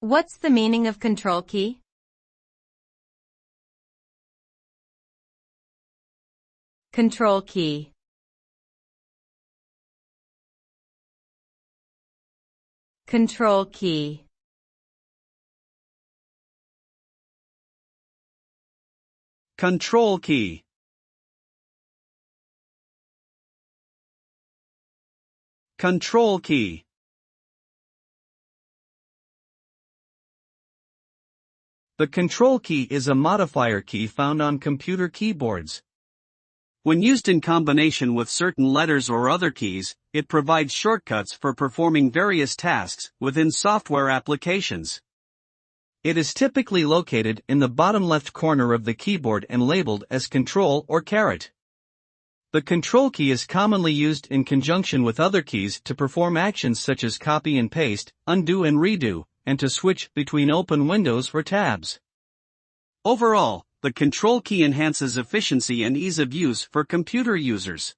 What's the meaning of control key? Control key. Control key. Control key. Control key. The control key is a modifier key found on computer keyboards. When used in combination with certain letters or other keys, it provides shortcuts for performing various tasks within software applications. It is typically located in the bottom left corner of the keyboard and labeled as Control or caret. The control key is commonly used in conjunction with other keys to perform actions such as copy and paste, undo and redo, and to switch between open windows or tabs. Overall, the control key enhances efficiency and ease of use for computer users.